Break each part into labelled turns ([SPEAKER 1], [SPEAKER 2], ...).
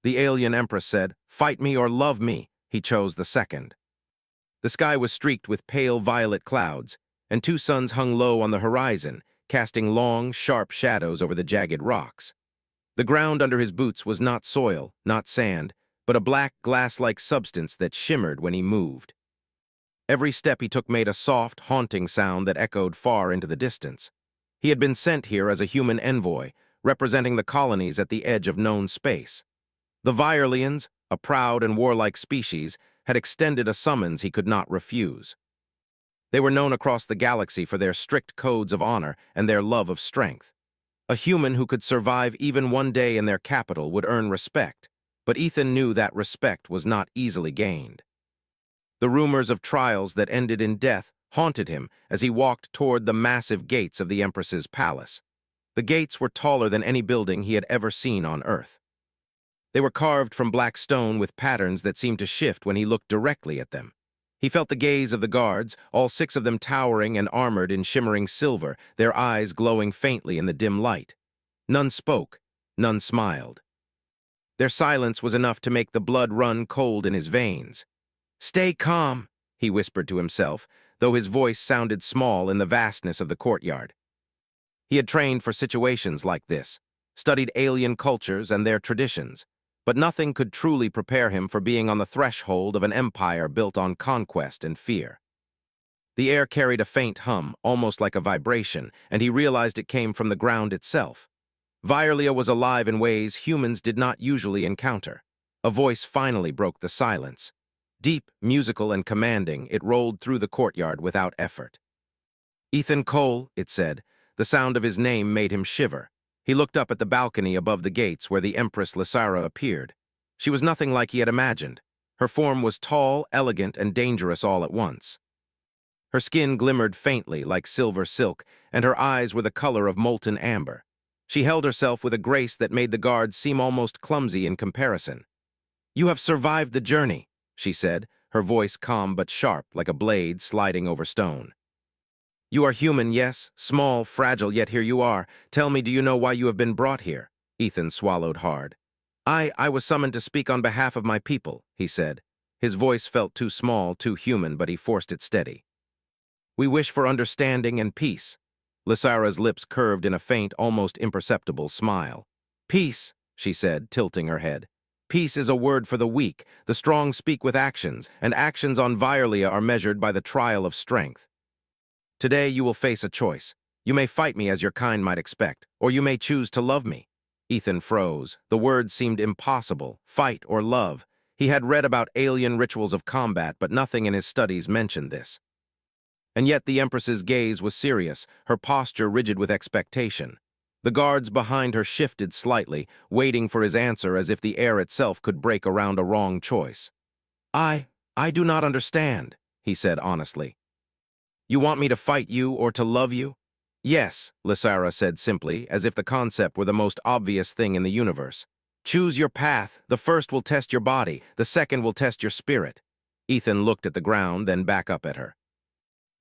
[SPEAKER 1] The alien Empress said, "Fight me or love me." He chose the second. The sky was streaked with pale violet clouds, and two suns hung low on the horizon, casting long, sharp shadows over the jagged rocks. The ground under his boots was not soil, not sand, but a black, glass-like substance that shimmered when he moved. Every step he took made a soft, haunting sound that echoed far into the distance. He had been sent here as a human envoy, representing the colonies at the edge of known space. The Virelians, a proud and warlike species, had extended a summons he could not refuse. They were known across the galaxy for their strict codes of honor and their love of strength. A human who could survive even one day in their capital would earn respect, but Ethan knew that respect was not easily gained. The rumors of trials that ended in death haunted him as he walked toward the massive gates of the Empress's palace. The gates were taller than any building he had ever seen on Earth. They were carved from black stone with patterns that seemed to shift when he looked directly at them. He felt the gaze of the guards, all 6 of them towering and armored in shimmering silver, their eyes glowing faintly in the dim light. None spoke, none smiled. Their silence was enough to make the blood run cold in his veins. "Stay calm," he whispered to himself, though his voice sounded small in the vastness of the courtyard. He had trained for situations like this, studied alien cultures and their traditions, but nothing could truly prepare him for being on the threshold of an empire built on conquest and fear. The air carried a faint hum, almost like a vibration, and he realized it came from the ground itself. Virelia was alive in ways humans did not usually encounter. A voice finally broke the silence. Deep, musical, and commanding, it rolled through the courtyard without effort. "Ethan Cole," it said. The sound of his name made him shiver. He looked up at the balcony above the gates where the Empress Lysara appeared. She was nothing like he had imagined. Her form was tall, elegant, and dangerous all at once. Her skin glimmered faintly like silver silk, and her eyes were the color of molten amber. She held herself with a grace that made the guards seem almost clumsy in comparison. "You have survived the journey," she said, her voice calm but sharp like a blade sliding over stone. "You are human, yes, small, fragile, yet here you are. Tell me, do you know why you have been brought here?" Ethan swallowed hard. I was summoned to speak on behalf of my people," he said. His voice felt too small, too human, but he forced it steady. "We wish for understanding and peace." Lysara's lips curved in a faint, almost imperceptible smile. "Peace," she said, tilting her head. "Peace is a word for the weak. The strong speak with actions, and actions on Virelia are measured by the trial of strength. Today you will face a choice. You may fight me as your kind might expect, or you may choose to love me." Ethan froze. The words seemed impossible. Fight or love. He had read about alien rituals of combat, but nothing in his studies mentioned this. And yet the Empress's gaze was serious, her posture rigid with expectation. The guards behind her shifted slightly, waiting for his answer as if the air itself could break around a wrong choice. I do not understand," he said honestly. "You want me to fight you or to love you?" "Yes," Lysara said simply, as if the concept were the most obvious thing in the universe. "Choose your path. The first will test your body, the second will test your spirit." Ethan looked at the ground, then back up at her.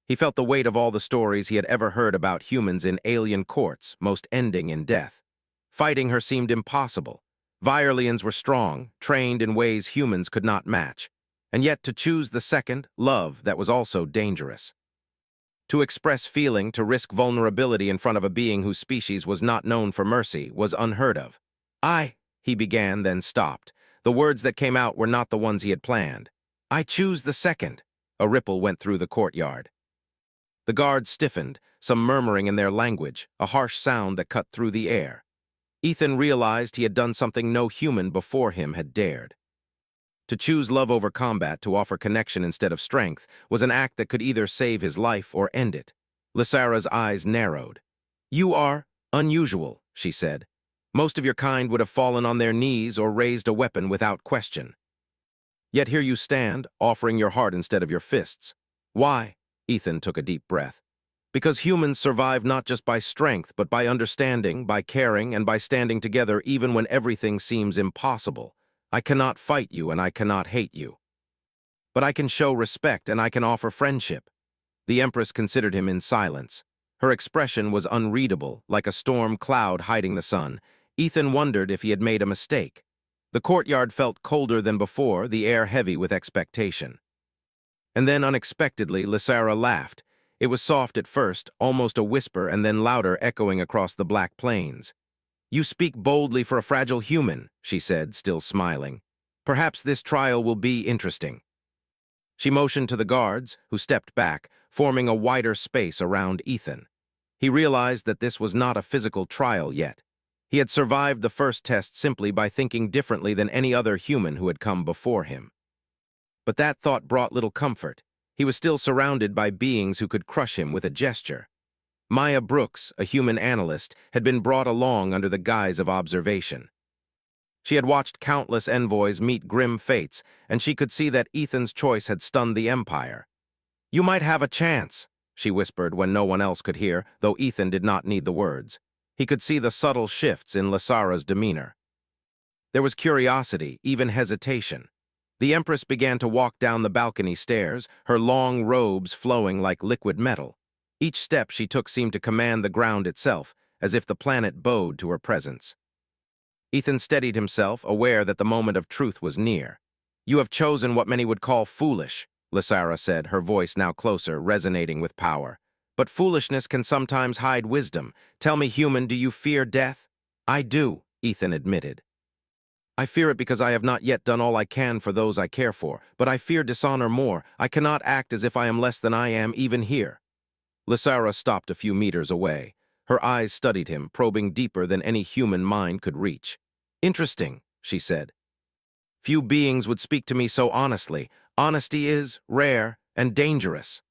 [SPEAKER 1] He felt the weight of all the stories he had ever heard about humans in alien courts, most ending in death. Fighting her seemed impossible. Virelians were strong, trained in ways humans could not match. And yet to choose the second, love, that was also dangerous. To express feeling, to risk vulnerability in front of a being whose species was not known for mercy, was unheard of. He began, then stopped. The words that came out were not the ones he had planned. "I choose the second." A ripple went through the courtyard. The guards stiffened, some murmuring in their language, a harsh sound that cut through the air. Ethan realized he had done something no human before him had dared. To choose love over combat, to offer connection instead of strength, was an act that could either save his life or end it. Lysara's eyes narrowed. "You are unusual," she said. "Most of your kind would have fallen on their knees or raised a weapon without question. Yet here you stand, offering your heart instead of your fists. Why?" Ethan took a deep breath. "Because humans survive not just by strength, but by understanding, by caring, and by standing together even when everything seems impossible. I cannot fight you and I cannot hate you. But I can show respect and I can offer friendship." The Empress considered him in silence. Her expression was unreadable, like a storm cloud hiding the sun. Ethan wondered if he had made a mistake. The courtyard felt colder than before, the air heavy with expectation. And then, unexpectedly, Lysara laughed. It was soft at first, almost a whisper, and then louder, echoing across the black plains. "You speak boldly for a fragile human," she said, still smiling. "Perhaps this trial will be interesting." She motioned to the guards, who stepped back, forming a wider space around Ethan. He realized that this was not a physical trial yet. He had survived the first test simply by thinking differently than any other human who had come before him. But that thought brought little comfort. He was still surrounded by beings who could crush him with a gesture. Maya Brooks, a human analyst, had been brought along under the guise of observation. She had watched countless envoys meet grim fates, and she could see that Ethan's choice had stunned the Empire. "You might have a chance," she whispered when no one else could hear, though Ethan did not need the words. He could see the subtle shifts in Lysara's demeanor. There was curiosity, even hesitation. The Empress began to walk down the balcony stairs, her long robes flowing like liquid metal. Each step she took seemed to command the ground itself, as if the planet bowed to her presence. Ethan steadied himself, aware that the moment of truth was near. "You have chosen what many would call foolish," Lysara said, her voice now closer, resonating with power. "But foolishness can sometimes hide wisdom. Tell me, human, do you fear death?" "I do," Ethan admitted. "I fear it because I have not yet done all I can for those I care for, but I fear dishonor more. I cannot act as if I am less than I am, even here." Lysara stopped a few meters away. Her eyes studied him, probing deeper than any human mind could reach. "Interesting," she said. "Few beings would speak to me so honestly. Honesty is rare and dangerous."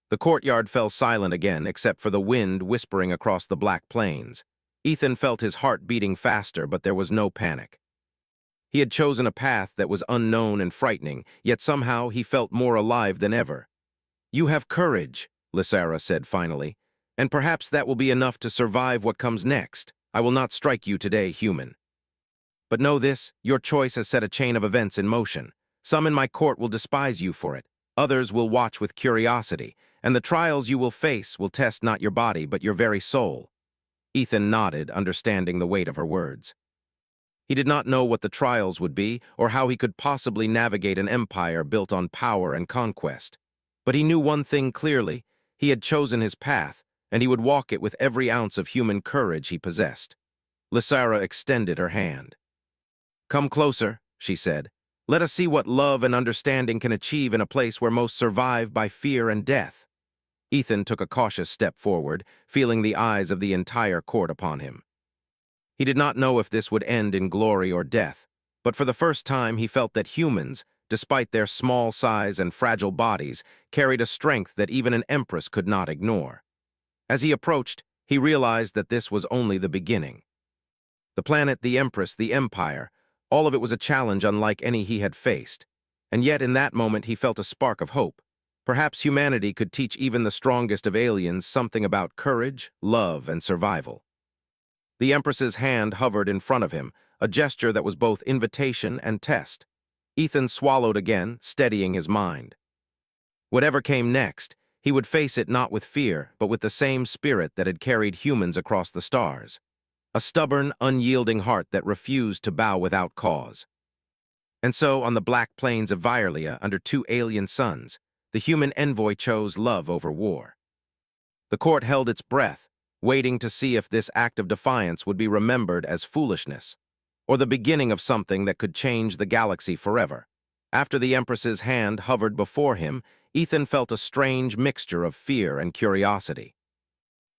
[SPEAKER 1] The courtyard fell silent again, except for the wind whispering across the black plains. Ethan felt his heart beating faster, but there was no panic. He had chosen a path that was unknown and frightening, yet somehow he felt more alive than ever. "You have courage," Lysara said finally, "and perhaps that will be enough to survive what comes next. I will not strike you today, human. But know this, your choice has set a chain of events in motion. Some in my court will despise you for it. Others will watch with curiosity, and the trials you will face will test not your body, but your very soul." Ethan nodded, understanding the weight of her words. He did not know what the trials would be, or how he could possibly navigate an empire built on power and conquest. But he knew one thing clearly: he had chosen his path, and he would walk it with every ounce of human courage he possessed. Lysara extended her hand. "Come closer," she said. "Let us see what love and understanding can achieve in a place where most survive by fear and death." Ethan took a cautious step forward, feeling the eyes of the entire court upon him. He did not know if this would end in glory or death, but for the first time he felt that humans, despite their small size and fragile bodies, carried a strength that even an empress could not ignore. As he approached, he realized that this was only the beginning. The planet, the Empress, the Empire, all of it was a challenge unlike any he had faced. And yet in that moment he felt a spark of hope. Perhaps humanity could teach even the strongest of aliens something about courage, love, and survival. The Empress's hand hovered in front of him, a gesture that was both invitation and test. Ethan swallowed again, steadying his mind. Whatever came next, he would face it not with fear, but with the same spirit that had carried humans across the stars. A stubborn, unyielding heart that refused to bow without cause. And so, on the black plains of Vyrlia, under two alien suns, the human envoy chose love over war. The court held its breath, waiting to see if this act of defiance would be remembered as foolishness, or the beginning of something that could change the galaxy forever. After the Empress's hand hovered before him, Ethan felt a strange mixture of fear and curiosity.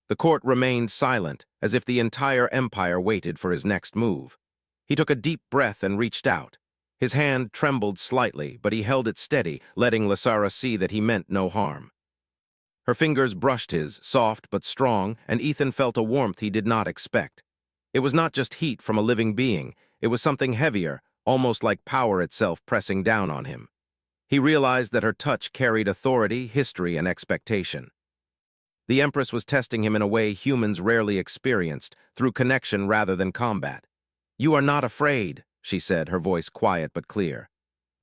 [SPEAKER 1] The court remained silent, as if the entire empire waited for his next move. He took a deep breath and reached out. His hand trembled slightly, but he held it steady, letting Lysara see that he meant no harm. Her fingers brushed his, soft but strong, and Ethan felt a warmth he did not expect. It was not just heat from a living being, it was something heavier, almost like power itself pressing down on him. He realized that her touch carried authority, history, and expectation. The Empress was testing him in a way humans rarely experienced, through connection rather than combat. "You are not afraid," she said, her voice quiet but clear.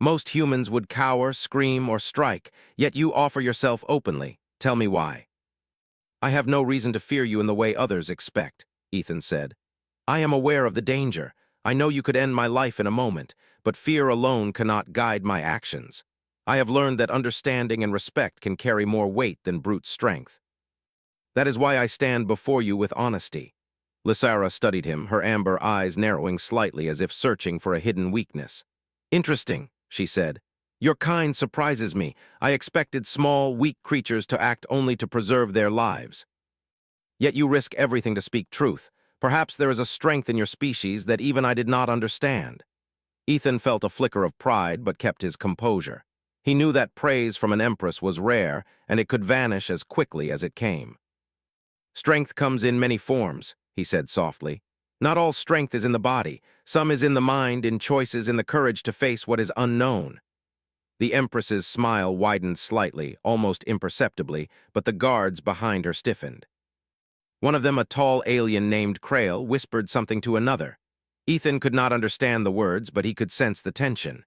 [SPEAKER 1] "Most humans would cower, scream, or strike, yet you offer yourself openly. Tell me why." "I have no reason to fear you in the way others expect," Ethan said. "I am aware of the danger. I know you could end my life in a moment, but fear alone cannot guide my actions. I have learned that understanding and respect can carry more weight than brute strength. That is why I stand before you with honesty." Lysara studied him, her amber eyes narrowing slightly as if searching for a hidden weakness. "Interesting," she said. "Your kind surprises me. I expected small, weak creatures to act only to preserve their lives. Yet you risk everything to speak truth. Perhaps there is a strength in your species that even I did not understand." Ethan felt a flicker of pride but kept his composure. He knew that praise from an empress was rare, and it could vanish as quickly as it came. "Strength comes in many forms," he said softly. "Not all strength is in the body. Some is in the mind, in choices, in the courage to face what is unknown." The Empress's smile widened slightly, almost imperceptibly, but the guards behind her stiffened. One of them, a tall alien named Krail, whispered something to another. Ethan could not understand the words, but he could sense the tension.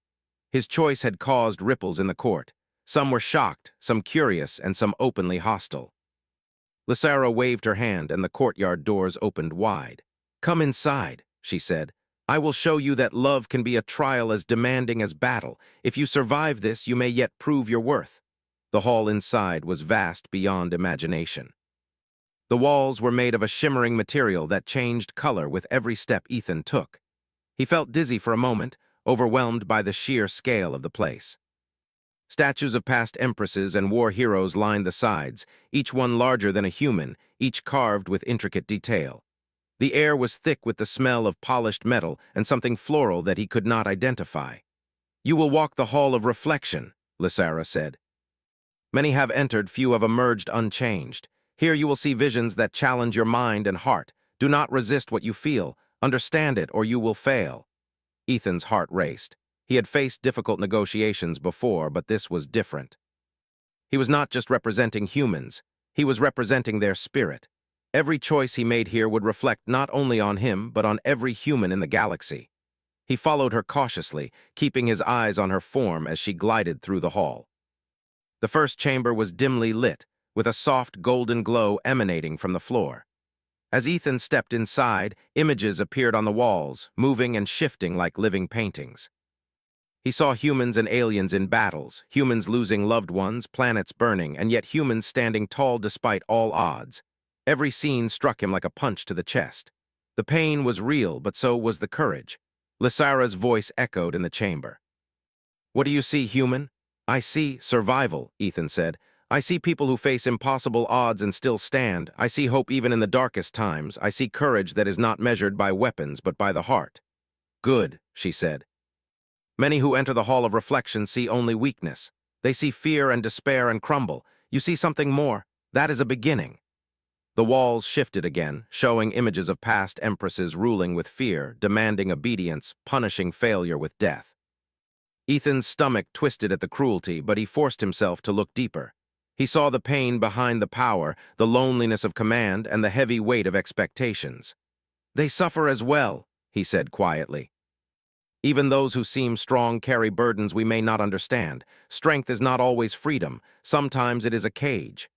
[SPEAKER 1] His choice had caused ripples in the court. Some were shocked, some curious, and some openly hostile. Lysara waved her hand, and the courtyard doors opened wide. "Come inside," she said. "I will show you that love can be a trial as demanding as battle. If you survive this, you may yet prove your worth." The hall inside was vast beyond imagination. The walls were made of a shimmering material that changed color with every step Ethan took. He felt dizzy for a moment, overwhelmed by the sheer scale of the place. Statues of past empresses and war heroes lined the sides, each one larger than a human, each carved with intricate detail. The air was thick with the smell of polished metal and something floral that he could not identify. "You will walk the hall of reflection," Lysara said. "Many have entered, few have emerged unchanged. Here you will see visions that challenge your mind and heart. Do not resist what you feel. Understand it, or you will fail." Ethan's heart raced. He had faced difficult negotiations before, but this was different. He was not just representing humans. He was representing their spirit. Every choice he made here would reflect not only on him, but on every human in the galaxy. He followed her cautiously, keeping his eyes on her form as she glided through the hall. The first chamber was dimly lit, with a soft golden glow emanating from the floor. As Ethan stepped inside, images appeared on the walls, moving and shifting like living paintings. He saw humans and aliens in battles, humans losing loved ones, planets burning, and yet humans standing tall despite all odds. Every scene struck him like a punch to the chest. The pain was real, but so was the courage. Lysara's voice echoed in the chamber. "What do you see, human?" "I see survival," Ethan said. "I see people who face impossible odds and still stand. I see hope even in the darkest times. I see courage that is not measured by weapons, but by the heart." "Good," she said. "Many who enter the Hall of Reflection see only weakness. They see fear and despair and crumble. You see something more. That is a beginning." The walls shifted again, showing images of past empresses ruling with fear, demanding obedience, punishing failure with death. Ethan's stomach twisted at the cruelty, but he forced himself to look deeper. He saw the pain behind the power, the loneliness of command, and the heavy weight of expectations. "They suffer as well," he said quietly. "Even those who seem strong carry burdens we may not understand. Strength is not always freedom. Sometimes it is a cage."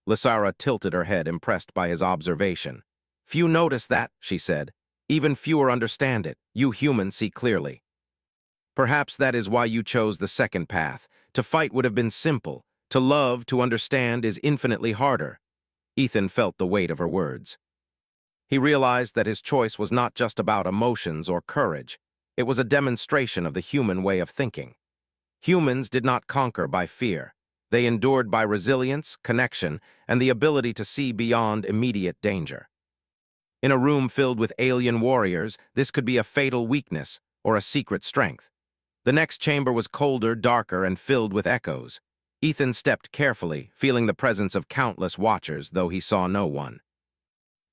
[SPEAKER 1] Lysara tilted her head, impressed by his observation. "Few notice that," she said. "Even fewer understand it. You humans see clearly. Perhaps that is why you chose the second path. To fight would have been simple. To love, to understand, is infinitely harder." Ethan felt the weight of her words. He realized that his choice was not just about emotions or courage. It was a demonstration of the human way of thinking. Humans did not conquer by fear. They endured by resilience, connection, and the ability to see beyond immediate danger. In a room filled with alien warriors, this could be a fatal weakness or a secret strength. The next chamber was colder, darker, and filled with echoes. Ethan stepped carefully, feeling the presence of countless watchers, though he saw no one.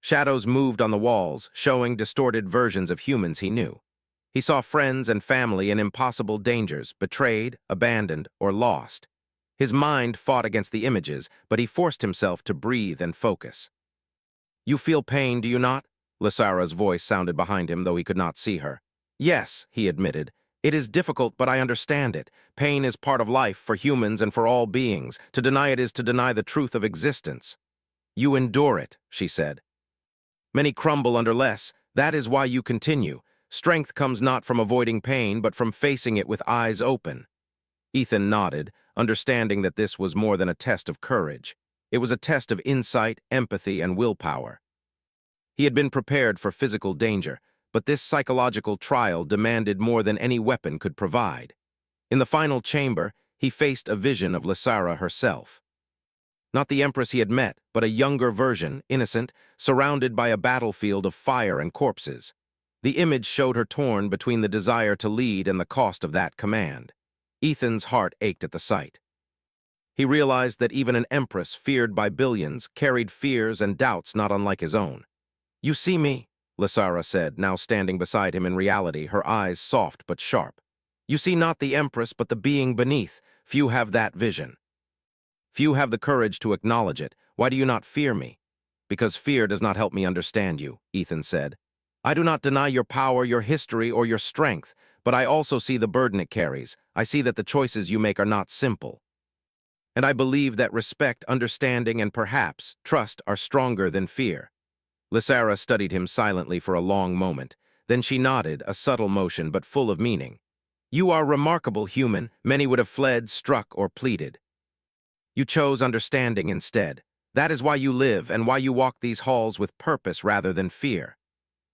[SPEAKER 1] Shadows moved on the walls, showing distorted versions of humans he knew. He saw friends and family in impossible dangers, betrayed, abandoned, or lost. His mind fought against the images, but he forced himself to breathe and focus. "You feel pain, do you not?" Lysara's voice sounded behind him, though he could not see her. "Yes," he admitted. "It is difficult, but I understand it. Pain is part of life for humans and for all beings. To deny it is to deny the truth of existence." "You endure it," she said. "Many crumble under less. That is why you continue. Strength comes not from avoiding pain, but from facing it with eyes open. Ethan nodded, understanding that this was more than a test of courage. It was a test of insight, empathy, and willpower. He had been prepared for physical danger, but this psychological trial demanded more than any weapon could provide. In the final chamber, he faced a vision of Lysara herself. Not the Empress he had met, but a younger version, innocent, surrounded by a battlefield of fire and corpses. The image showed her torn between the desire to lead and the cost of that command. Ethan's heart ached at the sight. He realized that even an Empress feared by billions carried fears and doubts not unlike his own. "You see me," Lysara said, now standing beside him in reality, her eyes soft but sharp. "You see not the Empress, but the being beneath. Few have that vision. Few have the courage to acknowledge it. Why do you not fear me?" "Because fear does not help me understand you," Ethan said. "I do not deny your power, your history, or your strength, but I also see the burden it carries. I see that the choices you make are not simple. And I believe that respect, understanding, and perhaps trust are stronger than fear." Lysara studied him silently for a long moment. Then she nodded, a subtle motion but full of meaning. "You are remarkable, human. Many would have fled, struck, or pleaded. You chose understanding instead. That is why you live and why you walk these halls with purpose rather than fear."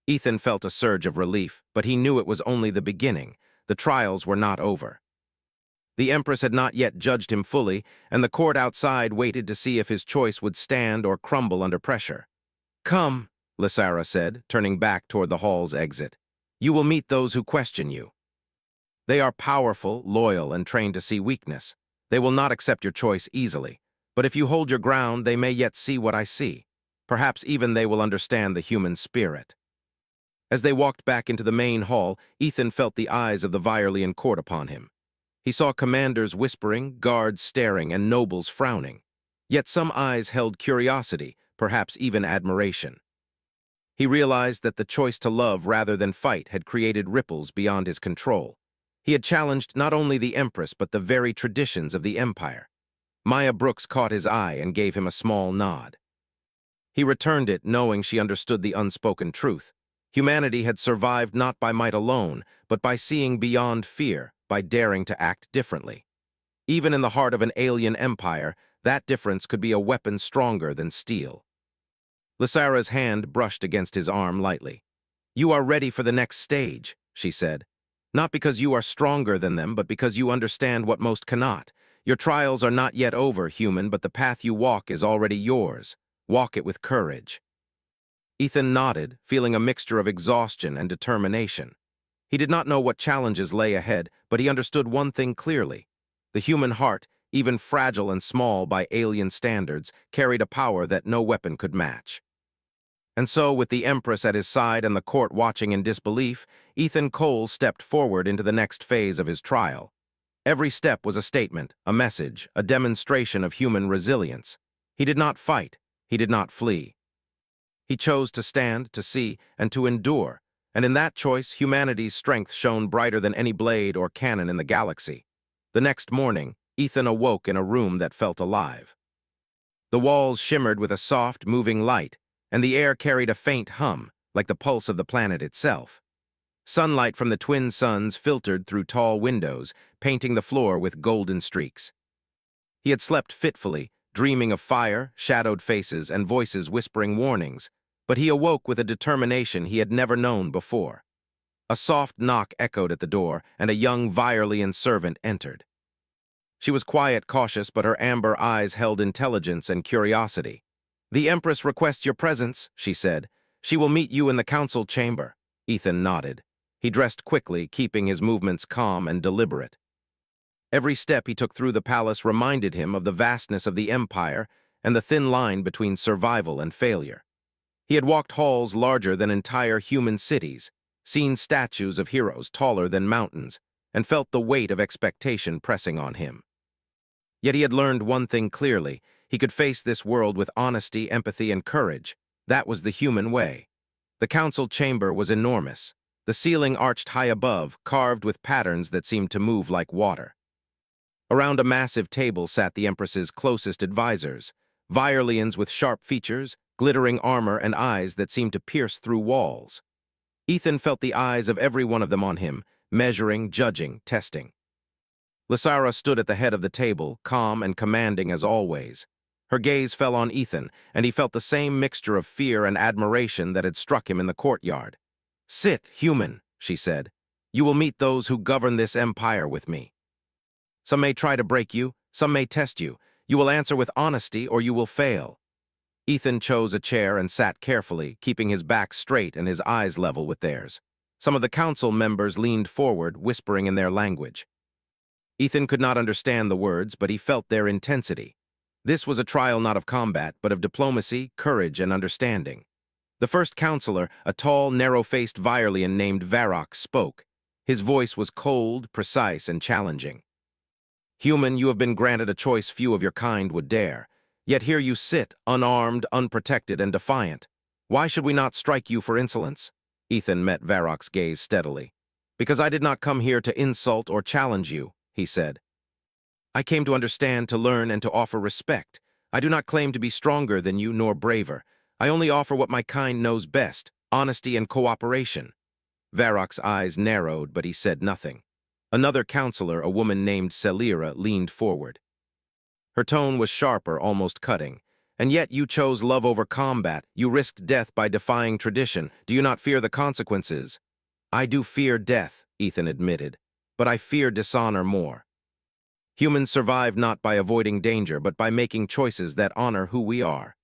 [SPEAKER 1] Ethan felt a surge of relief, but he knew it was only the beginning. The trials were not over. The Empress had not yet judged him fully, and the court outside waited to see if his choice would stand or crumble under pressure. "Come," Lysara said, turning back toward the hall's exit. "You will meet those who question you. They are powerful, loyal, and trained to see weakness. They will not accept your choice easily, but if you hold your ground, they may yet see what I see. Perhaps even they will understand the human spirit." As they walked back into the main hall, Ethan felt the eyes of the Viorlian court upon him. He saw commanders whispering, guards staring, and nobles frowning. Yet some eyes held curiosity, perhaps even admiration. He realized that the choice to love rather than fight had created ripples beyond his control. He had challenged not only the Empress but the very traditions of the Empire. Maya Brooks caught his eye and gave him a small nod. He returned it, knowing she understood the unspoken truth. Humanity had survived not by might alone, but by seeing beyond fear, by daring to act differently. Even in the heart of an alien empire, that difference could be a weapon stronger than steel. Lysara's hand brushed against his arm lightly. "You are ready for the next stage," she said. "Not because you are stronger than them, but because you understand what most cannot. Your trials are not yet over, human, but the path you walk is already yours. Walk it with courage." Ethan nodded, feeling a mixture of exhaustion and determination. He did not know what challenges lay ahead, but he understood one thing clearly. The human heart, even fragile and small by alien standards, carried a power that no weapon could match. And so, with the Empress at his side and the court watching in disbelief, Ethan Cole stepped forward into the next phase of his trial. Every step was a statement, a message, a demonstration of human resilience. He did not fight. He did not flee. He chose to stand, to see, and to endure, and in that choice, humanity's strength shone brighter than any blade or cannon in the galaxy. The next morning, Ethan awoke in a room that felt alive. The walls shimmered with a soft, moving light, and the air carried a faint hum, like the pulse of the planet itself. Sunlight from the twin suns filtered through tall windows, painting the floor with golden streaks. He had slept fitfully, dreaming of fire, shadowed faces, and voices whispering warnings, but he awoke with a determination he had never known before. A soft knock echoed at the door, and a young Viorlian servant entered. She was quiet, cautious, but her amber eyes held intelligence and curiosity. "The Empress requests your presence," she said. "She will meet you in the council chamber." Ethan nodded. He dressed quickly, keeping his movements calm and deliberate. Every step he took through the palace reminded him of the vastness of the Empire and the thin line between survival and failure. He had walked halls larger than entire human cities, seen statues of heroes taller than mountains, and felt the weight of expectation pressing on him. Yet he had learned one thing clearly: he could face this world with honesty, empathy, and courage. That was the human way. The council chamber was enormous, the ceiling arched high above, carved with patterns that seemed to move like water. Around a massive table sat the Empress's closest advisors, Viorlians with sharp features, glittering armor, and eyes that seemed to pierce through walls. Ethan felt the eyes of every one of them on him, measuring, judging, testing. Lysara stood at the head of the table, calm and commanding as always. Her gaze fell on Ethan, and he felt the same mixture of fear and admiration that had struck him in the courtyard. "Sit, human," she said. "You will meet those who govern this empire with me. Some may try to break you, some may test you. You will answer with honesty or you will fail." Ethan chose a chair and sat carefully, keeping his back straight and his eyes level with theirs. Some of the council members leaned forward, whispering in their language. Ethan could not understand the words, but he felt their intensity. This was a trial not of combat, but of diplomacy, courage, and understanding. The first counselor, a tall, narrow-faced Virelian named Varrock, spoke. His voice was cold, precise, and challenging. "Human, you have been granted a choice few of your kind would dare. Yet here you sit, unarmed, unprotected, and defiant. Why should we not strike you for insolence?" Ethan met Varrock's gaze steadily. "Because I did not come here to insult or challenge you," he said. "I came to understand, to learn, and to offer respect. I do not claim to be stronger than you, nor braver. I only offer what my kind knows best, honesty and cooperation." Varrock's eyes narrowed, but he said nothing. Another counselor, a woman named Celira, leaned forward. Her tone was sharper, almost cutting. "And yet you chose love over combat. You risked death by defying tradition. Do you not fear the consequences?" "I do fear death," Ethan admitted, "but I fear dishonor more. Humans survive not by avoiding danger, but by making choices that honor who we are.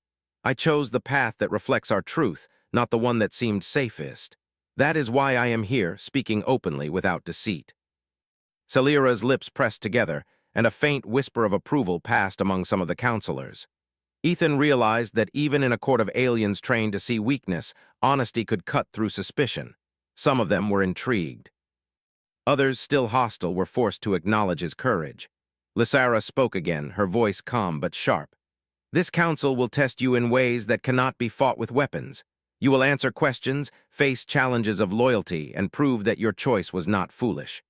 [SPEAKER 1] I chose the path that reflects our truth, not the one that seemed safest. That is why I am here, speaking openly without deceit." Celira's lips pressed together, and a faint whisper of approval passed among some of the counselors. Ethan realized that even in a court of aliens trained to see weakness, honesty could cut through suspicion. Some of them were intrigued. Others, still hostile, were forced to acknowledge his courage. Lysara spoke again, her voice calm but sharp. "This council will test you in ways that cannot be fought with weapons. You will answer questions, face challenges of loyalty, and prove that your choice was not foolish.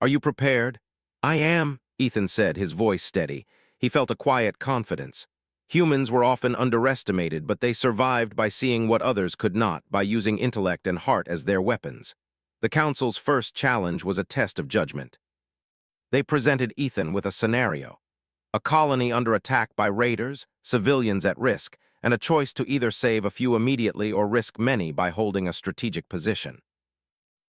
[SPEAKER 1] Are you prepared?" "I am," Ethan said, his voice steady. He felt a quiet confidence. Humans were often underestimated, but they survived by seeing what others could not, by using intellect and heart as their weapons. The council's first challenge was a test of judgment. They presented Ethan with a scenario: a colony under attack by raiders, civilians at risk, and a choice to either save a few immediately or risk many by holding a strategic position.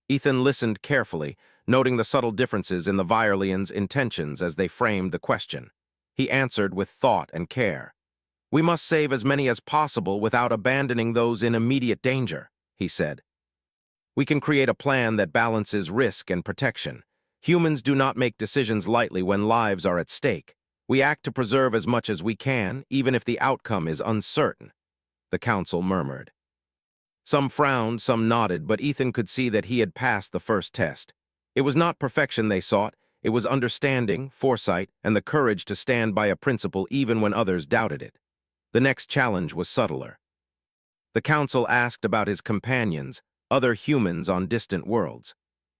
[SPEAKER 1] Ethan listened carefully, noting the subtle differences in the Virelians' intentions as they framed the question. He answered with thought and care. "We must save as many as possible without abandoning those in immediate danger," he said. "We can create a plan that balances risk and protection. Humans do not make decisions lightly when lives are at stake. We act to preserve as much as we can, even if the outcome is uncertain," the council murmured. Some frowned, some nodded, but Ethan could see that he had passed the first test. It was not perfection they sought, it was understanding, foresight, and the courage to stand by a principle even when others doubted it. The next challenge was subtler. The council asked about his companions, other humans on distant worlds.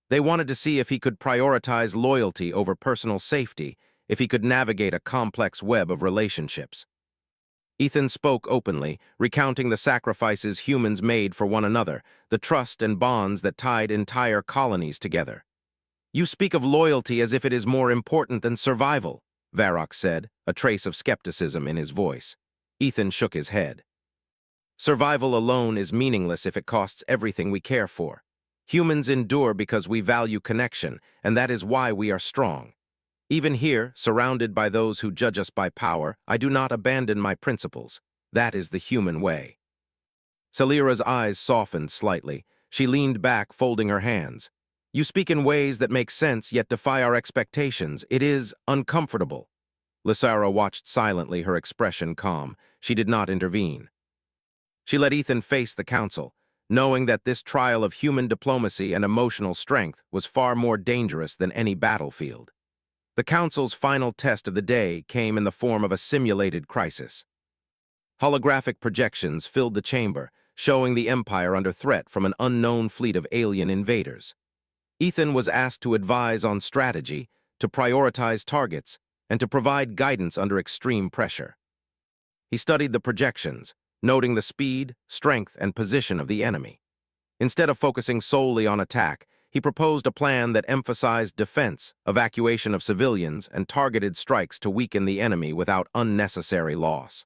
[SPEAKER 1] They wanted to see if he could prioritize loyalty over personal safety, if he could navigate a complex web of relationships. Ethan spoke openly, recounting the sacrifices humans made for one another, the trust and bonds that tied entire colonies together. "You speak of loyalty as if it is more important than survival," Varrock said, a trace of skepticism in his voice. Ethan shook his head. "Survival alone is meaningless if it costs everything we care for. Humans endure because we value connection, and that is why we are strong. Even here, surrounded by those who judge us by power, I do not abandon my principles. That is the human way." Celira's eyes softened slightly. She leaned back, folding her hands. "You speak in ways that make sense, yet defy our expectations. It is uncomfortable." Lysara watched silently, her expression calm. She did not intervene. She let Ethan face the council, knowing that this trial of human diplomacy and emotional strength was far more dangerous than any battlefield. The council's final test of the day came in the form of a simulated crisis. Holographic projections filled the chamber, showing the Empire under threat from an unknown fleet of alien invaders. Ethan was asked to advise on strategy, to prioritize targets, and to provide guidance under extreme pressure. He studied the projections, noting the speed, strength, and position of the enemy. Instead of focusing solely on attack, he proposed a plan that emphasized defense, evacuation of civilians, and targeted strikes to weaken the enemy without unnecessary loss.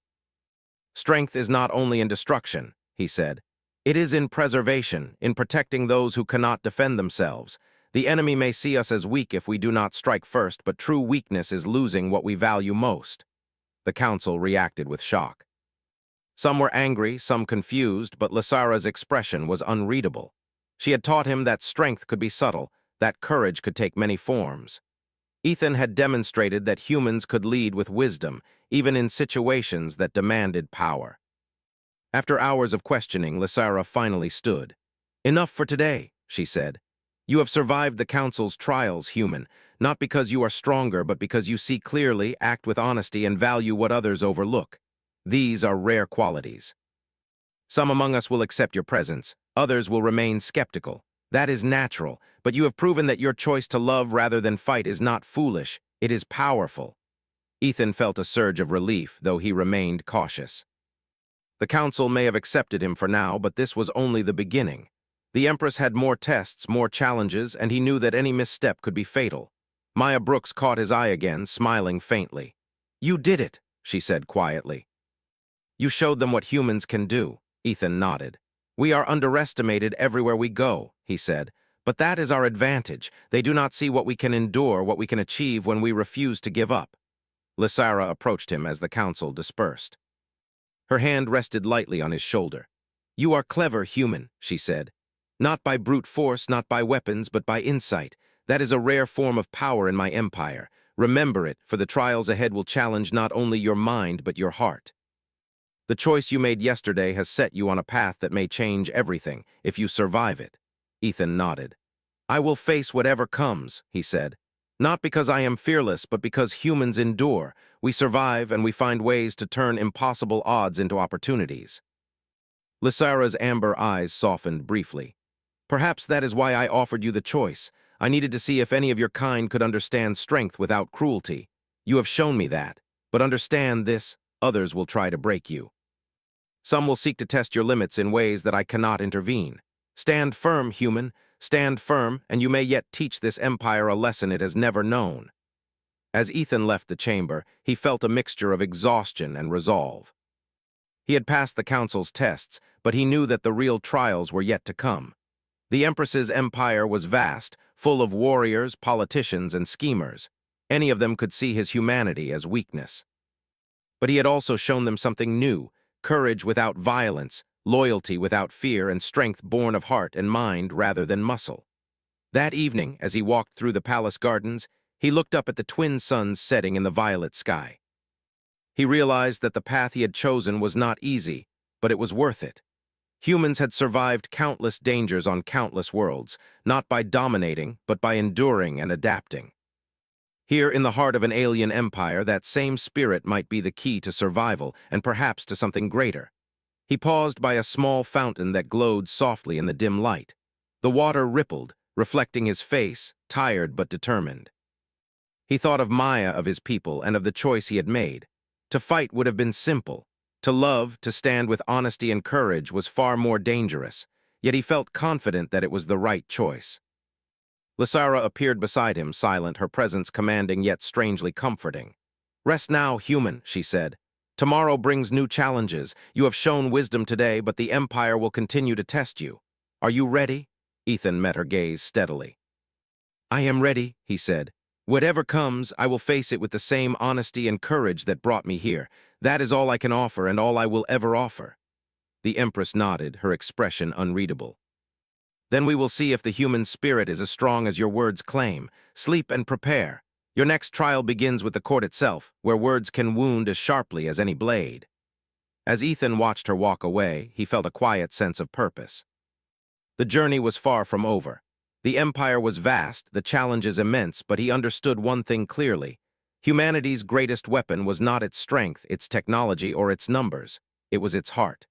[SPEAKER 1] Strength is not only in destruction, he said. It is in preservation, in protecting those who cannot defend themselves. The enemy may see us as weak if we do not strike first, but true weakness is losing what we value most. The council reacted with shock. Some were angry, some confused, but Lysara's expression was unreadable. She had taught him that strength could be subtle, that courage could take many forms. Ethan had demonstrated that humans could lead with wisdom, even in situations that demanded power. After hours of questioning, Lysara finally stood. "Enough for today," she said. "You have survived the council's trials, human, not because you are stronger, but because you see clearly, act with honesty, and value what others overlook. These are rare qualities. Some among us will accept your presence, others will remain skeptical. That is natural, but you have proven that your choice to love rather than fight is not foolish, it is powerful." Ethan felt a surge of relief, though he remained cautious. The council may have accepted him for now, but this was only the beginning. The Empress had more tests, more challenges, and he knew that any misstep could be fatal. Maya Brooks caught his eye again, smiling faintly. "You did it," she said quietly. "You showed them what humans can do." Ethan nodded. "We are underestimated everywhere we go," he said. "But that is our advantage. They do not see what we can endure, what we can achieve when we refuse to give up." Lysara approached him as the council dispersed. Her hand rested lightly on his shoulder. "You are clever, human," she said. "Not by brute force, not by weapons, but by insight. That is a rare form of power in my empire. Remember it, for the trials ahead will challenge not only your mind, but your heart. The choice you made yesterday has set you on a path that may change everything, if you survive it." Ethan nodded. "I will face whatever comes," he said. "Not because I am fearless, but because humans endure. We survive and we find ways to turn impossible odds into opportunities." Lysara's amber eyes softened briefly. "Perhaps that is why I offered you the choice. I needed to see if any of your kind could understand strength without cruelty. You have shown me that. But understand this, others will try to break you. Some will seek to test your limits in ways that I cannot intervene. Stand firm, human. Stand firm, and you may yet teach this empire a lesson it has never known." As Ethan left the chamber, he felt a mixture of exhaustion and resolve. He had passed the council's tests, but he knew that the real trials were yet to come. The Empress's empire was vast, full of warriors, politicians, and schemers. Any of them could see his humanity as weakness. But he had also shown them something new: courage without violence, loyalty without fear, and strength born of heart and mind rather than muscle. That evening, as he walked through the palace gardens, he looked up at the twin suns setting in the violet sky. He realized that the path he had chosen was not easy, but it was worth it. Humans had survived countless dangers on countless worlds, not by dominating, but by enduring and adapting. Here, in the heart of an alien empire, that same spirit might be the key to survival, and perhaps to something greater. He paused by a small fountain that glowed softly in the dim light. The water rippled, reflecting his face, tired but determined. He thought of Maya, of his people, and of the choice he had made. To fight would have been simple. To love, to stand with honesty and courage, was far more dangerous, yet he felt confident that it was the right choice. Lysara appeared beside him, silent, her presence commanding yet strangely comforting. "Rest now, human," she said. "Tomorrow brings new challenges. You have shown wisdom today, but the Empire will continue to test you. Are you ready?" Ethan met her gaze steadily. "I am ready," he said. "Whatever comes, I will face it with the same honesty and courage that brought me here. That is all I can offer and all I will ever offer." The Empress nodded, her expression unreadable. "Then we will see if the human spirit is as strong as your words claim. Sleep and prepare. Your next trial begins with the court itself, where words can wound as sharply as any blade." As Ethan watched her walk away, he felt a quiet sense of purpose. The journey was far from over. The empire was vast, the challenges immense, but he understood one thing clearly. Humanity's greatest weapon was not its strength, its technology, or its numbers. It was its heart.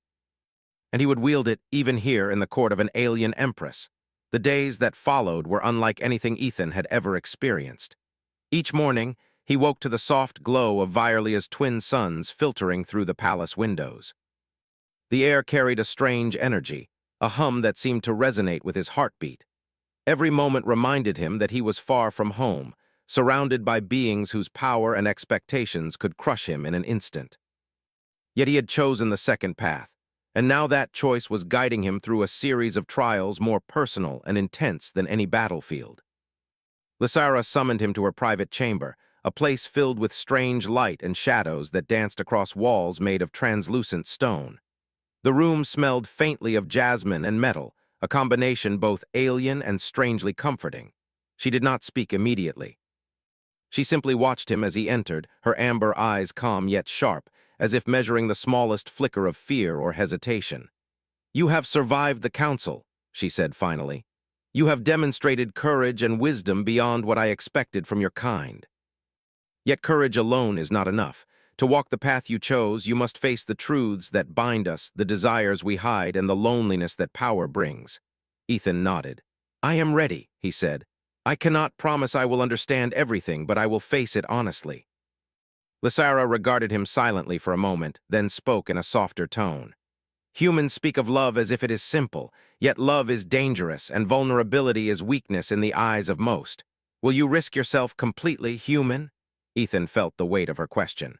[SPEAKER 1] And he would wield it even here in the court of an alien empress. The days that followed were unlike anything Ethan had ever experienced. Each morning, he woke to the soft glow of Virelia's twin suns filtering through the palace windows. The air carried a strange energy, a hum that seemed to resonate with his heartbeat. Every moment reminded him that he was far from home, surrounded by beings whose power and expectations could crush him in an instant. Yet he had chosen the second path, and now that choice was guiding him through a series of trials more personal and intense than any battlefield. Lysara summoned him to her private chamber, a place filled with strange light and shadows that danced across walls made of translucent stone. The room smelled faintly of jasmine and metal, a combination both alien and strangely comforting. She did not speak immediately. She simply watched him as he entered, her amber eyes calm yet sharp, as if measuring the smallest flicker of fear or hesitation. "You have survived the council," she said finally. "You have demonstrated courage and wisdom beyond what I expected from your kind. Yet courage alone is not enough. To walk the path you chose, you must face the truths that bind us, the desires we hide, and the loneliness that power brings." Ethan nodded. "I am ready," he said. "I cannot promise I will understand everything, but I will face it honestly." Lysara regarded him silently for a moment, then spoke in a softer tone. "Humans speak of love as if it is simple, yet love is dangerous, and vulnerability is weakness in the eyes of most. Will you risk yourself completely, human?" Ethan felt the weight of her question.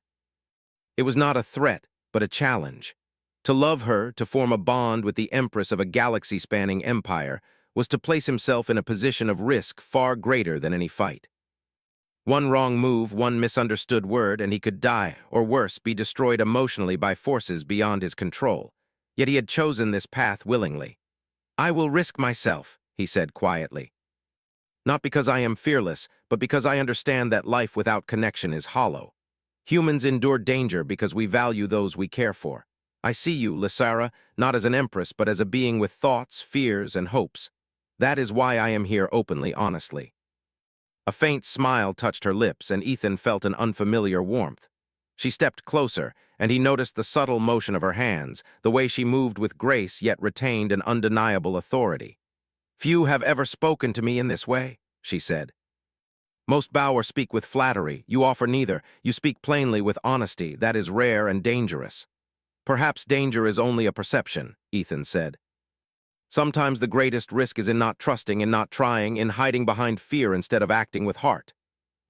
[SPEAKER 1] It was not a threat, but a challenge. To love her, to form a bond with the Empress of a galaxy-spanning empire, was to place himself in a position of risk far greater than any fight. One wrong move, one misunderstood word, and he could die, or worse, be destroyed emotionally by forces beyond his control. Yet he had chosen this path willingly. "I will risk myself," he said quietly. "Not because I am fearless, but because I understand that life without connection is hollow. Humans endure danger because we value those we care for. I see you, Lysara, not as an empress, but as a being with thoughts, fears, and hopes. That is why I am here openly, honestly." A faint smile touched her lips, and Ethan felt an unfamiliar warmth. She stepped closer, and he noticed the subtle motion of her hands, the way she moved with grace yet retained an undeniable authority. "Few have ever spoken to me in this way," she said. "Most bow or speak with flattery. You offer neither. You speak plainly with honesty. That is rare and dangerous." "Perhaps danger is only a perception," Ethan said. "Sometimes the greatest risk is in not trusting, in not trying, in hiding behind fear instead of acting with heart."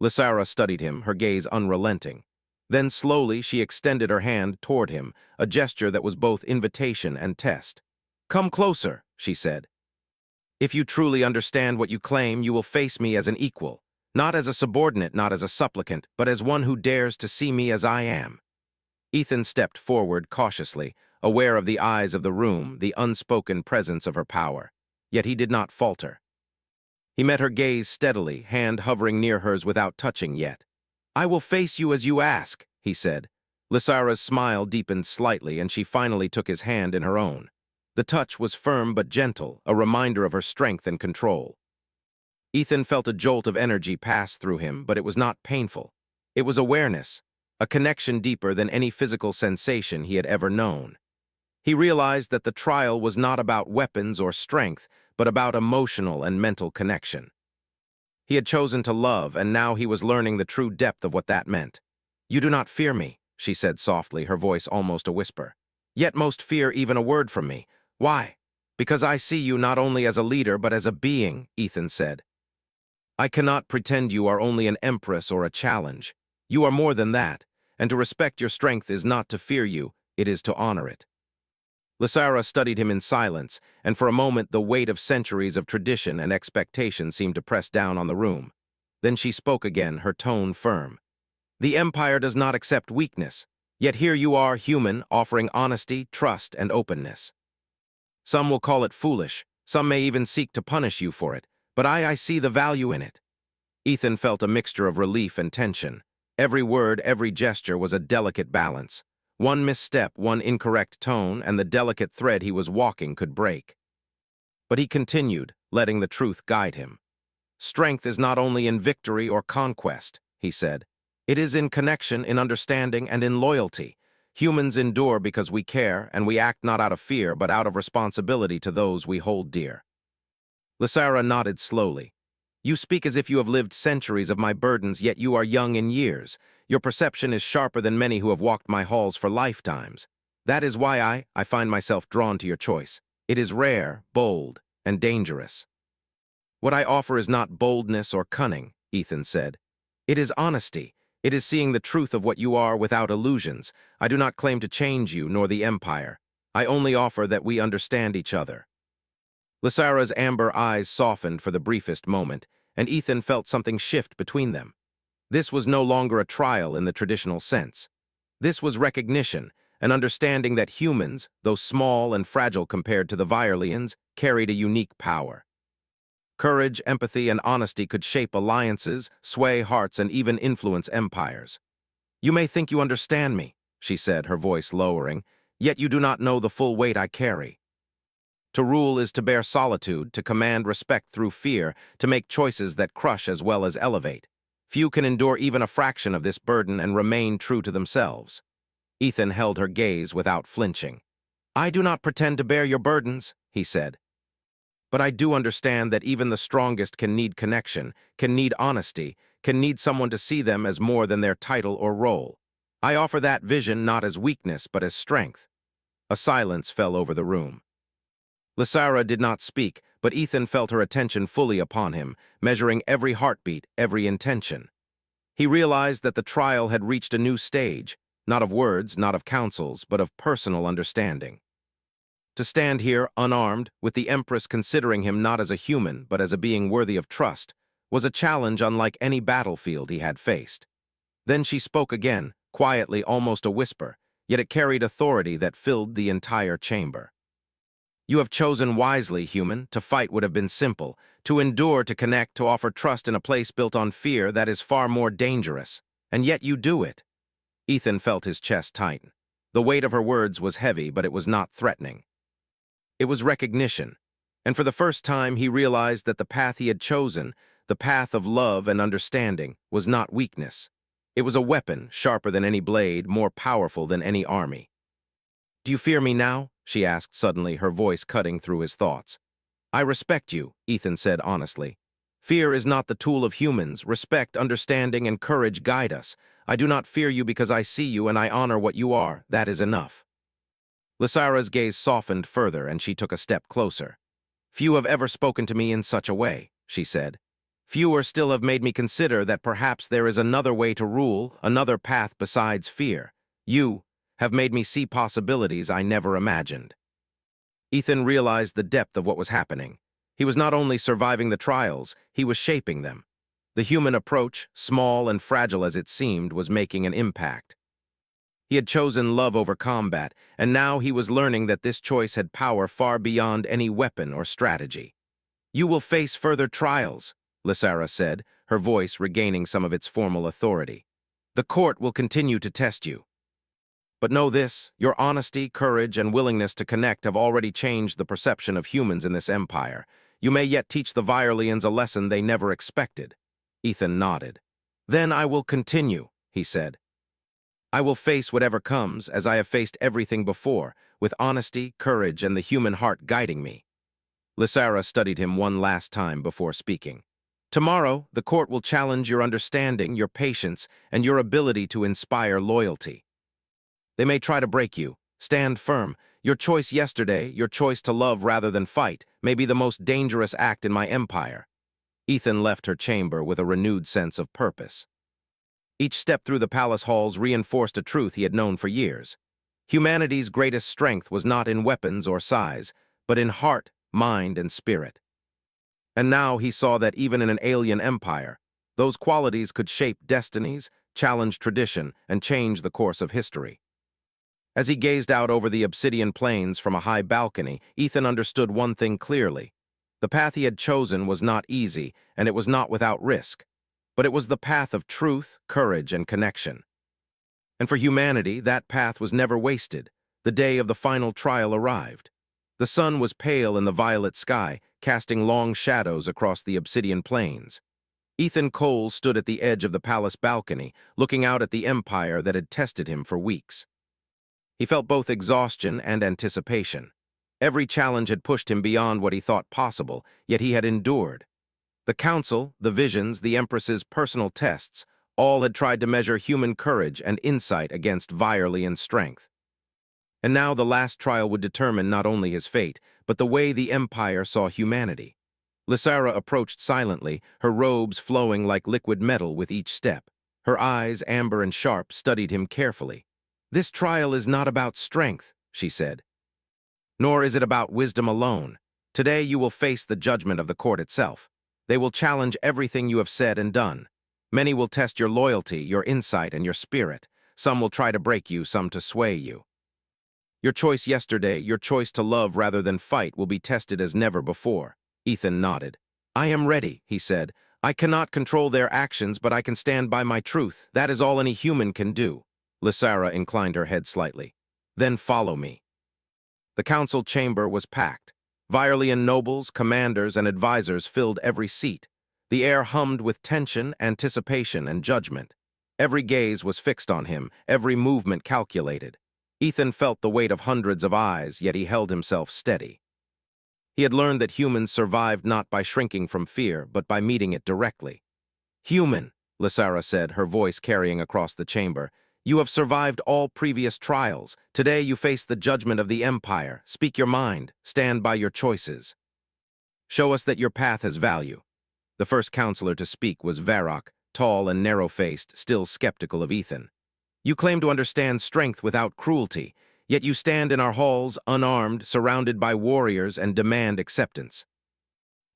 [SPEAKER 1] Lysara studied him, her gaze unrelenting. Then slowly she extended her hand toward him, a gesture that was both invitation and test. "Come closer," she said. "If you truly understand what you claim, you will face me as an equal. Not as a subordinate, not as a supplicant, but as one who dares to see me as I am." Ethan stepped forward cautiously, aware of the eyes of the room, the unspoken presence of her power. Yet he did not falter. He met her gaze steadily, hand hovering near hers without touching yet. "I will face you as you ask," he said. Lysara's smile deepened slightly, and she finally took his hand in her own. The touch was firm but gentle, a reminder of her strength and control. Ethan felt a jolt of energy pass through him, but it was not painful. It was awareness, a connection deeper than any physical sensation he had ever known. He realized that the trial was not about weapons or strength, but about emotional and mental connection. He had chosen to love, and now he was learning the true depth of what that meant. "You do not fear me," she said softly, her voice almost a whisper. "Yet most fear even a word from me. Why?" "Because I see you not only as a leader, but as a being," Ethan said. "I cannot pretend you are only an empress or a challenge. You are more than that, and to respect your strength is not to fear you, it is to honor it." Lysara studied him in silence, and for a moment the weight of centuries of tradition and expectation seemed to press down on the room. Then she spoke again, her tone firm. "The Empire does not accept weakness, yet here you are, human, offering honesty, trust, and openness. Some will call it foolish, some may even seek to punish you for it, but I see the value in it." Ethan felt a mixture of relief and tension. Every word, every gesture was a delicate balance. One misstep, one incorrect tone, and the delicate thread he was walking could break. But he continued, letting the truth guide him. "Strength is not only in victory or conquest," he said. "It is in connection, in understanding, and in loyalty. Humans endure because we care, and we act not out of fear, but out of responsibility to those we hold dear." Lysara nodded slowly. "You speak as if you have lived centuries of my burdens, yet you are young in years. Your perception is sharper than many who have walked my halls for lifetimes. That is why I find myself drawn to your choice. It is rare, bold, and dangerous. What I offer is not boldness or cunning, Ethan said. It is honesty. It is seeing the truth of what you are without illusions. I do not claim to change you nor the Empire. I only offer that we understand each other. Lysara's amber eyes softened for the briefest moment, and Ethan felt something shift between them. This was no longer a trial in the traditional sense. This was recognition, an understanding that humans, though small and fragile compared to the Viorlians, carried a unique power. Courage, empathy, and honesty could shape alliances, sway hearts, and even influence empires. "You may think you understand me," she said, her voice lowering, "yet you do not know the full weight I carry. To rule is to bear solitude, to command respect through fear, to make choices that crush as well as elevate. Few can endure even a fraction of this burden and remain true to themselves." Ethan held her gaze without flinching. "I do not pretend to bear your burdens," he said. "But I do understand that even the strongest can need connection, can need honesty, can need someone to see them as more than their title or role. I offer that vision not as weakness but as strength." A silence fell over the room. Lysara did not speak, but Ethan felt her attention fully upon him, measuring every heartbeat, every intention. He realized that the trial had reached a new stage, not of words, not of counsels, but of personal understanding. To stand here, unarmed, with the Empress considering him not as a human, but as a being worthy of trust, was a challenge unlike any battlefield he had faced. Then she spoke again, quietly, almost a whisper, yet it carried authority that filled the entire chamber. "You have chosen wisely, human. To fight would have been simple. To endure, to connect, to offer trust in a place built on fear, that is far more dangerous. And yet you do it." Ethan felt his chest tighten. The weight of her words was heavy, but it was not threatening. It was recognition, and for the first time he realized that the path he had chosen, the path of love and understanding, was not weakness. It was a weapon, sharper than any blade, more powerful than any army. "Do you fear me now?" she asked suddenly, her voice cutting through his thoughts. "I respect you," Ethan said honestly. "Fear is not the tool of humans. Respect, understanding, and courage guide us. I do not fear you because I see you and I honor what you are. That is enough." Lysara's gaze softened further, and she took a step closer. "Few have ever spoken to me in such a way," she said. "Fewer still have made me consider that perhaps there is another way to rule, another path besides fear. You have made me see possibilities I never imagined." Ethan realized the depth of what was happening. He was not only surviving the trials, he was shaping them. The human approach, small and fragile as it seemed, was making an impact. He had chosen love over combat, and now he was learning that this choice had power far beyond any weapon or strategy. "You will face further trials," Lysara said, her voice regaining some of its formal authority. "The court will continue to test you. But know this, your honesty, courage, and willingness to connect have already changed the perception of humans in this empire. You may yet teach the Viorlians a lesson they never expected." Ethan nodded. "Then I will continue," he said. "I will face whatever comes, as I have faced everything before, with honesty, courage, and the human heart guiding me." Lysara studied him one last time before speaking. "Tomorrow, the court will challenge your understanding, your patience, and your ability to inspire loyalty. They may try to break you. Stand firm. Your choice yesterday, your choice to love rather than fight, may be the most dangerous act in my empire." Ethan left her chamber with a renewed sense of purpose. Each step through the palace halls reinforced a truth he had known for years. Humanity's greatest strength was not in weapons or size, but in heart, mind, and spirit. And now he saw that even in an alien empire, those qualities could shape destinies, challenge tradition, and change the course of history. As he gazed out over the obsidian plains from a high balcony, Ethan understood one thing clearly. The path he had chosen was not easy, and it was not without risk. But it was the path of truth, courage, and connection. And for humanity, that path was never wasted. The day of the final trial arrived. The sun was pale in the violet sky, casting long shadows across the obsidian plains. Ethan Cole stood at the edge of the palace balcony, looking out at the empire that had tested him for weeks. He felt both exhaustion and anticipation. Every challenge had pushed him beyond what he thought possible, yet he had endured. The council, the visions, the Empress's personal tests, all had tried to measure human courage and insight against Viorlian strength. And now the last trial would determine not only his fate, but the way the Empire saw humanity. Lysara approached silently, her robes flowing like liquid metal with each step. Her eyes, amber and sharp, studied him carefully. "This trial is not about strength," she said. "Nor is it about wisdom alone. Today you will face the judgment of the court itself. They will challenge everything you have said and done. Many will test your loyalty, your insight, and your spirit. Some will try to break you, some to sway you. Your choice yesterday, your choice to love rather than fight, will be tested as never before." Ethan nodded. "I am ready," he said. "I cannot control their actions, but I can stand by my truth. That is all any human can do." Lysara inclined her head slightly. "Then follow me." The council chamber was packed. Virean nobles, commanders, and advisors filled every seat. The air hummed with tension, anticipation, and judgment. Every gaze was fixed on him, every movement calculated. Ethan felt the weight of hundreds of eyes, yet he held himself steady. He had learned that humans survived not by shrinking from fear, but by meeting it directly. "Human," Lysara said, her voice carrying across the chamber, "you have survived all previous trials. Today you face the judgment of the Empire. Speak your mind. Stand by your choices. Show us that your path has value." The first counselor to speak was Varrock, tall and narrow-faced, still skeptical of Ethan. "You claim to understand strength without cruelty, yet you stand in our halls, unarmed, surrounded by warriors, and demand acceptance.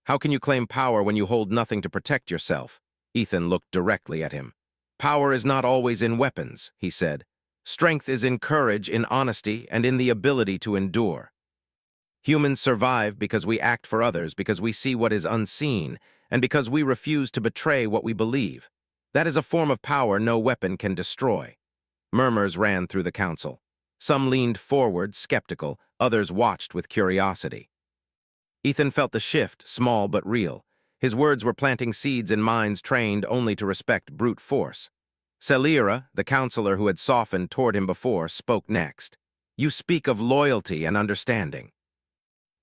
[SPEAKER 1] How can you claim power when you hold nothing to protect yourself?" Ethan looked directly at him. "Power is not always in weapons," he said. "Strength is in courage, in honesty, and in the ability to endure. Humans survive because we act for others, because we see what is unseen, and because we refuse to betray what we believe. That is a form of power no weapon can destroy." Murmurs ran through the council. Some leaned forward, skeptical, others watched with curiosity. Ethan felt the shift, small but real. His words were planting seeds in minds trained only to respect brute force. Celira, the counselor who had softened toward him before, spoke next. "You speak of loyalty and understanding.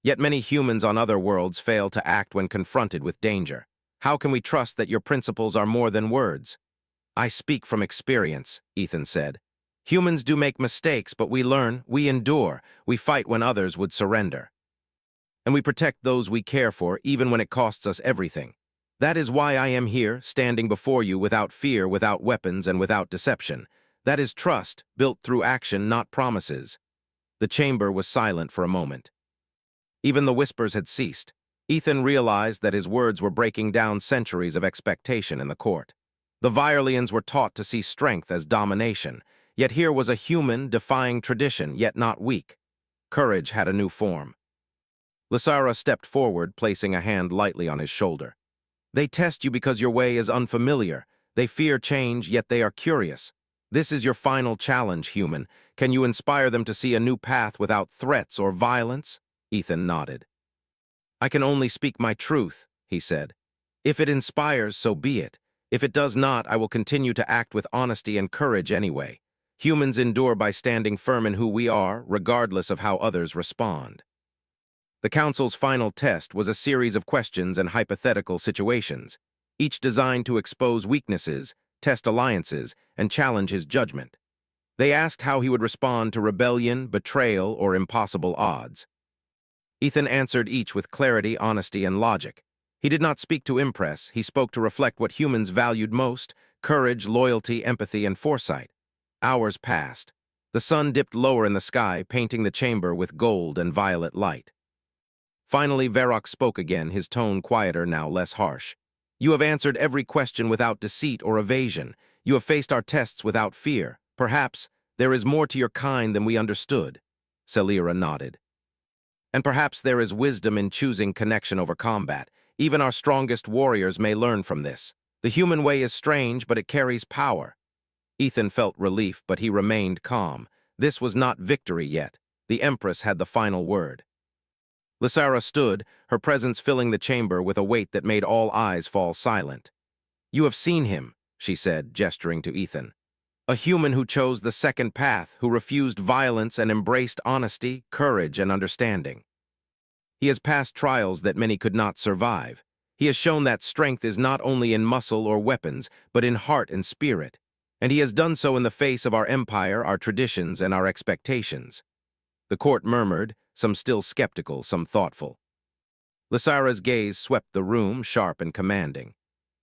[SPEAKER 1] Yet many humans on other worlds fail to act when confronted with danger. How can we trust that your principles are more than words?" "I speak from experience," Ethan said. "Humans do make mistakes, but we learn, we endure, we fight when others would surrender. And we protect those we care for, even when it costs us everything. That is why I am here, standing before you without fear, without weapons, and without deception. That is trust, built through action, not promises." The chamber was silent for a moment. Even the whispers had ceased. Ethan realized that his words were breaking down centuries of expectation in the court. The Vireans were taught to see strength as domination, yet here was a human defying tradition, yet not weak. Courage had a new form. Lysara stepped forward, placing a hand lightly on his shoulder. "They test you because your way is unfamiliar. They fear change, yet they are curious. This is your final challenge, human. Can you inspire them to see a new path without threats or violence?" Ethan nodded. "I can only speak my truth," he said. "If it inspires, so be it. If it does not, I will continue to act with honesty and courage anyway. Humans endure by standing firm in who we are, regardless of how others respond." The council's final test was a series of questions and hypothetical situations, each designed to expose weaknesses, test alliances, and challenge his judgment. They asked how he would respond to rebellion, betrayal, or impossible odds. Ethan answered each with clarity, honesty, and logic. He did not speak to impress, he spoke to reflect what humans valued most: courage, loyalty, empathy, and foresight. Hours passed. The sun dipped lower in the sky, painting the chamber with gold and violet light. Finally, Varrock spoke again, his tone quieter now, less harsh. "You have answered every question without deceit or evasion. You have faced our tests without fear. Perhaps there is more to your kind than we understood." Celira nodded. "And perhaps there is wisdom in choosing connection over combat. Even our strongest warriors may learn from this. The human way is strange, but it carries power." Ethan felt relief, but he remained calm. This was not victory yet. The Empress had the final word. Lysara stood, her presence filling the chamber with a weight that made all eyes fall silent. "You have seen him," she said, gesturing to Ethan. "A human who chose the second path, who refused violence and embraced honesty, courage, and understanding. He has passed trials that many could not survive. He has shown that strength is not only in muscle or weapons, but in heart and spirit. And he has done so in the face of our empire, our traditions, and our expectations." The court murmured, some still skeptical, some thoughtful. Lysira's gaze swept the room, sharp and commanding.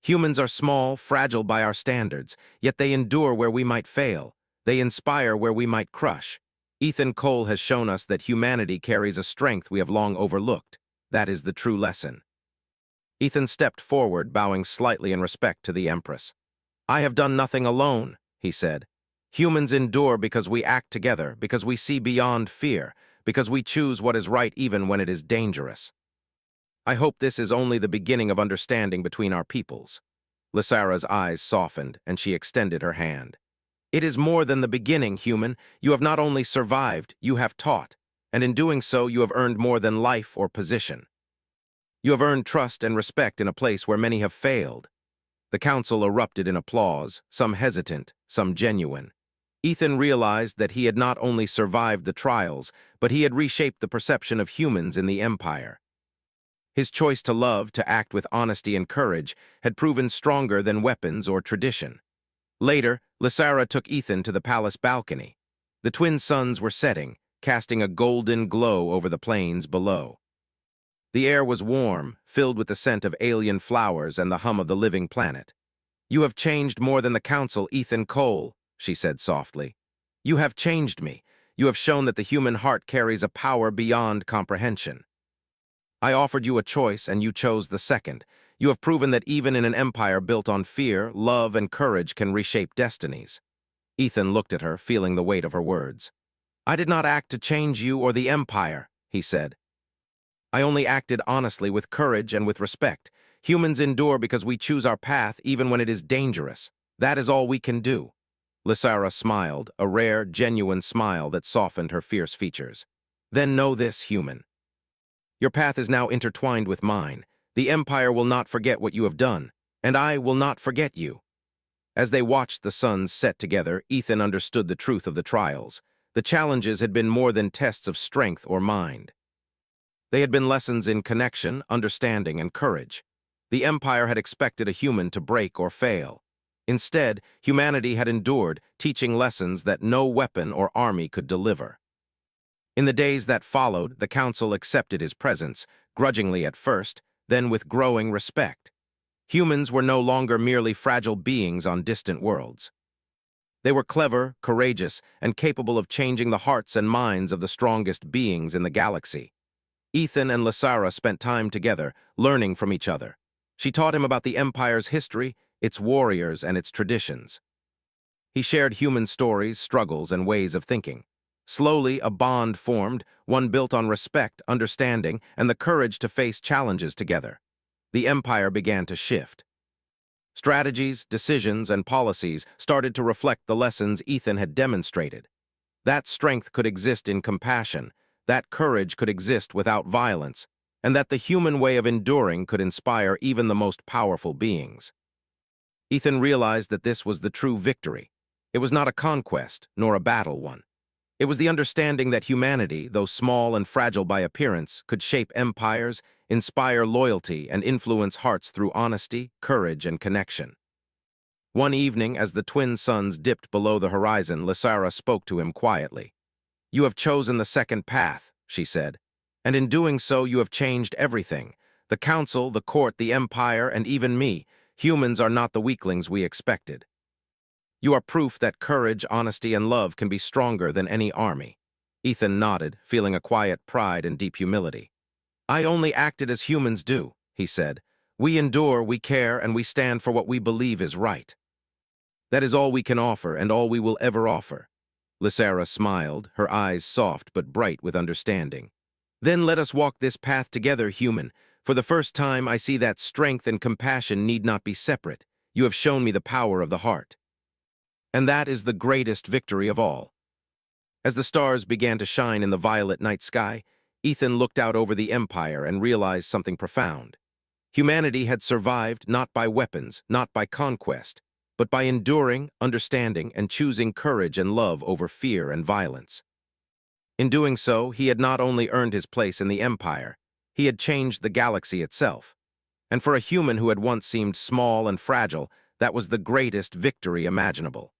[SPEAKER 1] Humans are small, fragile by our standards, yet they endure where we might fail. They inspire where we might crush. Ethan Cole has shown us that humanity carries a strength we have long overlooked. That is the true lesson. Ethan stepped forward, bowing slightly in respect to the Empress. I have done nothing alone, he said. Humans endure because we act together, because we see beyond fear, because we choose what is right even when it is dangerous. I hope this is only the beginning of understanding between our peoples. Lysira's eyes softened, and she extended her hand. It is more than the beginning, human. You have not only survived, you have taught, and in doing so you have earned more than life or position. You have earned trust and respect in a place where many have failed. The council erupted in applause, some hesitant, some genuine. Ethan realized that he had not only survived the trials, but he had reshaped the perception of humans in the Empire. His choice to love, to act with honesty and courage, had proven stronger than weapons or tradition. Later, Lysira took Ethan to the palace balcony. The twin suns were setting, casting a golden glow over the plains below. The air was warm, filled with the scent of alien flowers and the hum of the living planet. You have changed more than the council, Ethan Cole, she said softly. You have changed me. You have shown that the human heart carries a power beyond comprehension. I offered you a choice, and you chose the second. You have proven that even in an empire built on fear, love and courage can reshape destinies. Ethan looked at her, feeling the weight of her words. I did not act to change you or the empire, he said. I only acted honestly, with courage and with respect. Humans endure because we choose our path even when it is dangerous. That is all we can do. Lysira smiled, a rare, genuine smile that softened her fierce features. Then know this, human. Your path is now intertwined with mine. The Empire will not forget what you have done, and I will not forget you. As they watched the suns set together, Ethan understood the truth of the trials. The challenges had been more than tests of strength or mind. They had been lessons in connection, understanding, and courage. The Empire had expected a human to break or fail. Instead, humanity had endured, teaching lessons that no weapon or army could deliver. In the days that followed, the council accepted his presence, grudgingly at first, then with growing respect. Humans were no longer merely fragile beings on distant worlds. They were clever, courageous, and capable of changing the hearts and minds of the strongest beings in the galaxy. Ethan and Lysira spent time together, learning from each other. She taught him about the Empire's history, its warriors, and its traditions. He shared human stories, struggles, and ways of thinking. Slowly, a bond formed, one built on respect, understanding, and the courage to face challenges together. The Empire began to shift. Strategies, decisions, and policies started to reflect the lessons Ethan had demonstrated. That strength could exist in compassion, that courage could exist without violence, and that the human way of enduring could inspire even the most powerful beings. Ethan realized that this was the true victory. It was not a conquest, nor a battle one. It was the understanding that humanity, though small and fragile by appearance, could shape empires, inspire loyalty, and influence hearts through honesty, courage, and connection. One evening, as the twin suns dipped below the horizon, Lysira spoke to him quietly. You have chosen the second path, she said, and in doing so you have changed everything. The council, the court, the empire, and even me. Humans are not the weaklings we expected. You are proof that courage, honesty, and love can be stronger than any army. Ethan nodded, feeling a quiet pride and deep humility. I only acted as humans do, he said. We endure, we care, and we stand for what we believe is right. That is all we can offer and all we will ever offer. Lysira smiled, her eyes soft but bright with understanding. Then let us walk this path together, human. For the first time, I see that strength and compassion need not be separate. You have shown me the power of the heart. And that is the greatest victory of all. As the stars began to shine in the violet night sky, Ethan looked out over the Empire and realized something profound. Humanity had survived not by weapons, not by conquest, but by enduring, understanding, and choosing courage and love over fear and violence. In doing so, he had not only earned his place in the Empire, he had changed the galaxy itself. And for a human who had once seemed small and fragile, that was the greatest victory imaginable.